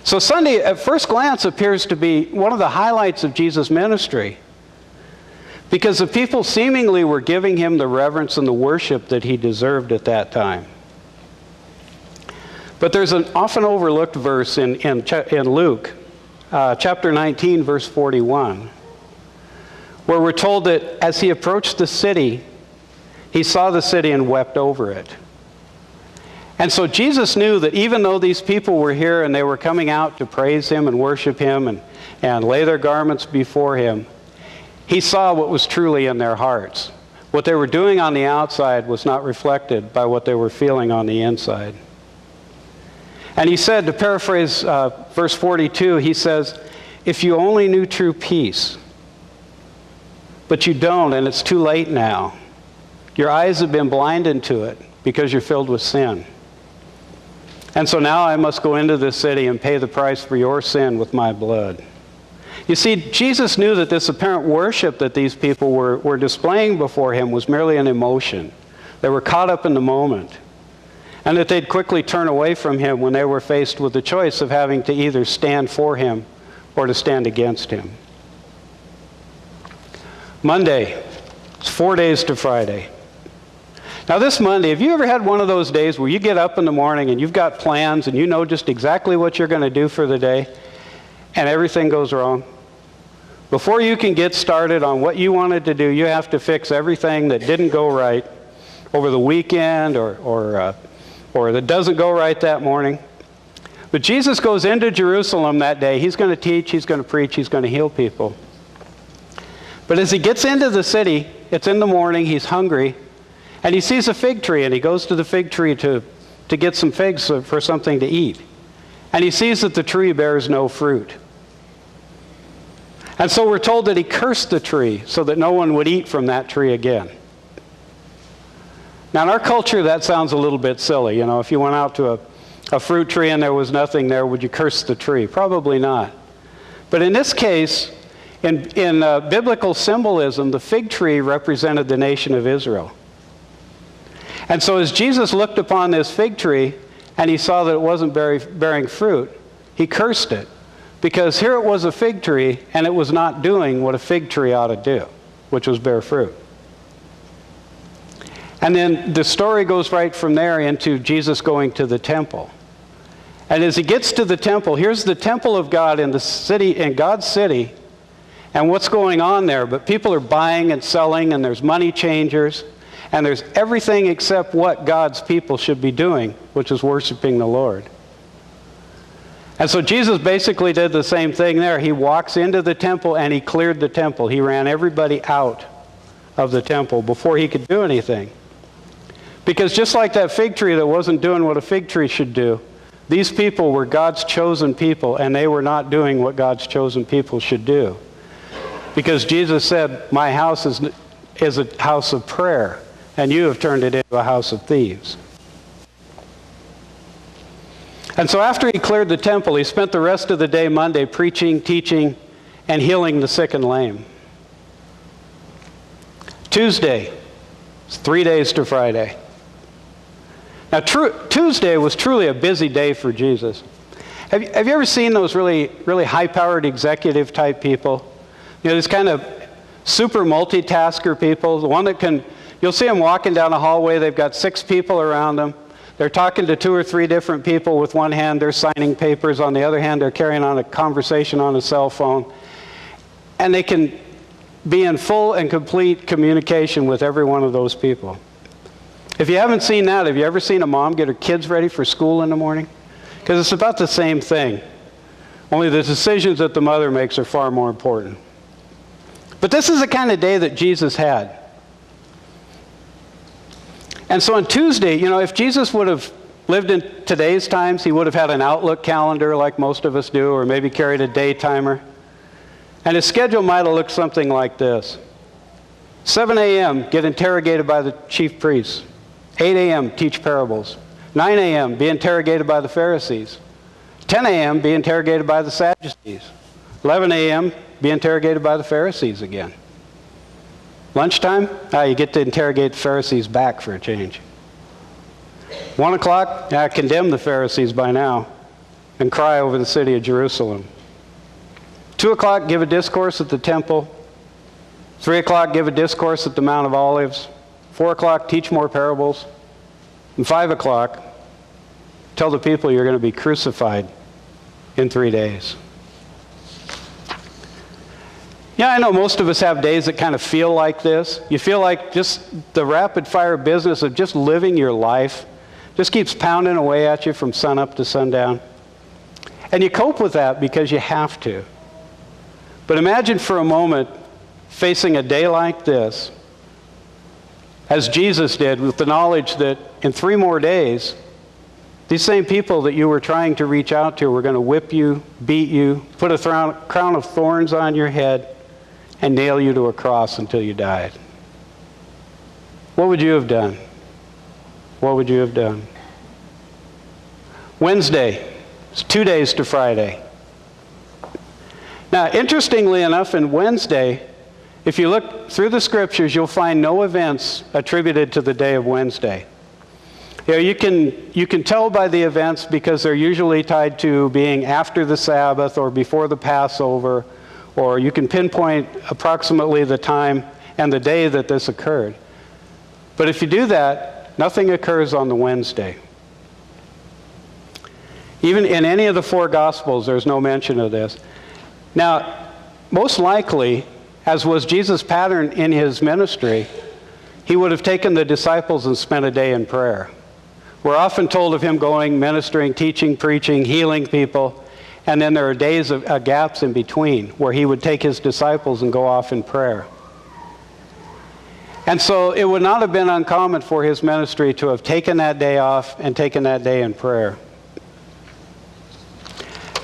So Sunday, at first glance, appears to be one of the highlights of Jesus' ministry, because the people seemingly were giving him the reverence and the worship that he deserved at that time. But there's an often overlooked verse in Luke, chapter 19, verse 41, where we're told that as he approached the city, he saw the city and wept over it. And so Jesus knew that even though these people were here and they were coming out to praise him and worship him and lay their garments before him, he saw what was truly in their hearts. What they were doing on the outside was not reflected by what they were feeling on the inside. And he said, to paraphrase verse 42, he says, "If you only knew true peace, but you don't, and it's too late now. Your eyes have been blinded to it because you're filled with sin. And so now I must go into this city and pay the price for your sin with my blood." You see, Jesus knew that this apparent worship that these people were displaying before him was merely an emotion. They were caught up in the moment. And that they'd quickly turn away from him when they were faced with the choice of having to either stand for him or to stand against him. Monday, it's 4 days to Friday. Now this Monday, have you ever had one of those days where you get up in the morning and you've got plans and you know just exactly what you're going to do for the day, and everything goes wrong? Before you can get started on what you wanted to do, you have to fix everything that didn't go right over the weekend or that doesn't go right that morning. But Jesus goes into Jerusalem that day. He's going to teach, he's going to preach, he's going to heal people. But as he gets into the city, it's in the morning, he's hungry, and he sees a fig tree, and he goes to the fig tree to get some figs for something to eat. And he sees that the tree bears no fruit. And so we're told that he cursed the tree so that no one would eat from that tree again. Now in our culture, that sounds a little bit silly. You know, if you went out to a fruit tree and there was nothing there, would you curse the tree? Probably not. But in this case, in biblical symbolism, the fig tree represented the nation of Israel. And so as Jesus looked upon this fig tree and he saw that it wasn't bearing fruit, he cursed it. Because here it was a fig tree and it was not doing what a fig tree ought to do, which was bear fruit. And then the story goes right from there into Jesus going to the temple. And as he gets to the temple, here's the temple of God in the city, in God's city, and what's going on there. But people are buying and selling, and there's money changers, and there's everything except what God's people should be doing, which is worshiping the Lord. And so Jesus basically did the same thing there. He walks into the temple and he cleared the temple. He ran everybody out of the temple before he could do anything. Because just like that fig tree that wasn't doing what a fig tree should do, these people were God's chosen people, and they were not doing what God's chosen people should do. Because Jesus said, "My house is a house of prayer, and you have turned it into a house of thieves." And so after he cleared the temple, he spent the rest of the day Monday preaching, teaching, and healing the sick and lame. Tuesday, it's 3 days to Friday. Now, Tuesday was truly a busy day for Jesus. Have you ever seen those really high-powered executive-type people? You know, these kind of super multitasker people, the one that you'll see them walking down a hallway, they've got 6 people around them. They're talking to 2 or 3 different people. With one hand, they're signing papers. On the other hand, they're carrying on a conversation on a cell phone. And they can be in full and complete communication with every one of those people. If you haven't seen that, have you ever seen a mom get her kids ready for school in the morning? Because it's about the same thing. Only the decisions that the mother makes are far more important. But this is the kind of day that Jesus had. And so on Tuesday, you know, if Jesus would have lived in today's times, he would have had an Outlook calendar like most of us do, or maybe carried a day timer. And his schedule might have looked something like this. 7 a.m., get interrogated by the chief priests. 8 a.m., teach parables. 9 a.m., be interrogated by the Pharisees. 10 a.m., be interrogated by the Sadducees. 11 a.m., be interrogated by the Pharisees again. Lunchtime, you get to interrogate the Pharisees back for a change. 1 o'clock, condemn the Pharisees by now. and cry over the city of Jerusalem. 2 o'clock, give a discourse at the temple. 3 o'clock, give a discourse at the Mount of Olives. 4 o'clock, teach more parables. And 5 o'clock, tell the people you're going to be crucified in 3 days. Yeah, I know most of us have days that kind of feel like this. You feel like just the rapid fire business of just living your life just keeps pounding away at you from sunup to sundown. And you cope with that because you have to. But imagine for a moment facing a day like this, as Jesus did, with the knowledge that in 3 more days, these same people that you were trying to reach out to were going to whip you, beat you, put a crown of thorns on your head, and nail you to a cross until you died. What would you have done? What would you have done? Wednesday, it's 2 days to Friday. Now, interestingly enough, in Wednesday, if you look through the scriptures, you'll find no events attributed to the day of Wednesday. You can tell by the events because they're usually tied to being after the Sabbath or before the Passover, or you can pinpoint approximately the time and the day that this occurred. But if you do that, nothing occurs on the Wednesday. Even in any of the 4 Gospels, there's no mention of this. Now, most likely, as was Jesus' pattern in his ministry, he would have taken the disciples and spent a day in prayer. We're often told of him going, ministering, teaching, preaching, healing people, and then there are days of gaps in between where he would take his disciples and go off in prayer. And so it would not have been uncommon for his ministry to have taken that day off and taken that day in prayer.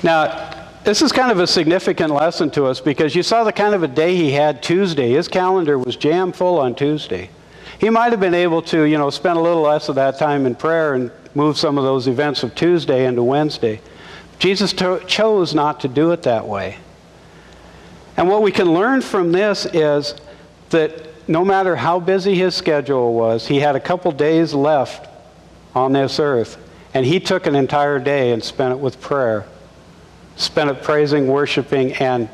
Now, this is kind of a significant lesson to us because you saw the kind of a day he had Tuesday. His calendar was jam full on Tuesday. He might have been able to, spend a little less of that time in prayer and move some of those events of Tuesday into Wednesday. Jesus chose not to do it that way. And what we can learn from this is that no matter how busy his schedule was, he had a couple days left on this earth, and he took an entire day and spent it with prayer, spent it praising, worshiping, and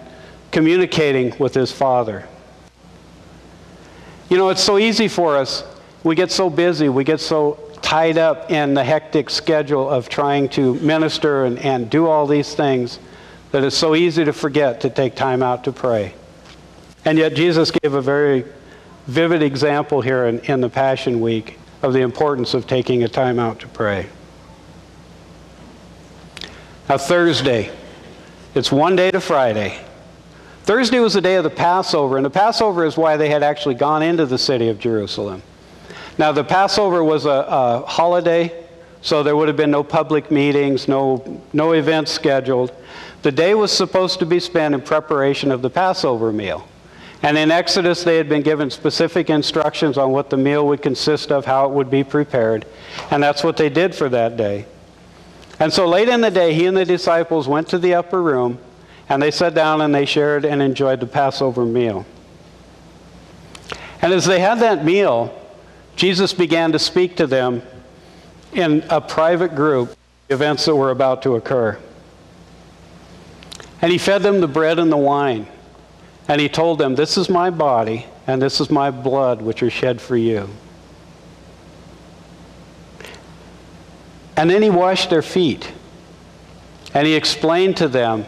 communicating with his Father. It's so easy for us. We get so busy, we get so tied up in the hectic schedule of trying to minister and do all these things that it's so easy to forget to take time out to pray. And yet Jesus gave a very vivid example here in the Passion Week of the importance of taking a time out to pray. Now Thursday, it's 1 day to Friday. Thursday was the day of the Passover, and the Passover is why they had actually gone into the city of Jerusalem. Now, the Passover was a holiday, so there would have been no public meetings, no events scheduled. The day was supposed to be spent in preparation of the Passover meal. And in Exodus, they had been given specific instructions on what the meal would consist of, how it would be prepared, and that's what they did for that day. And so late in the day, he and the disciples went to the upper room, and they sat down and they shared and enjoyed the Passover meal. And as they had that meal, Jesus began to speak to them in a private group, the events that were about to occur. And he fed them the bread and the wine. And he told them, "This is my body, and this is my blood, which are shed for you." And then he washed their feet. And he explained to them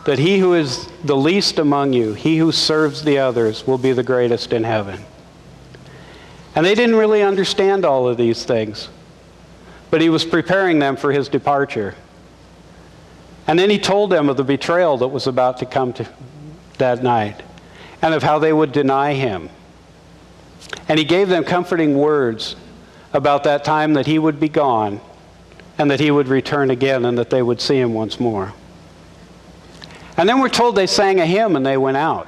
that he who is the least among you, he who serves the others, will be the greatest in heaven. And they didn't really understand all of these things, but he was preparing them for his departure. And then he told them of the betrayal that was about to come to that night, and of how they would deny him. And he gave them comforting words about that time that he would be gone, and that he would return again, and that they would see him once more. And then we're told they sang a hymn and they went out.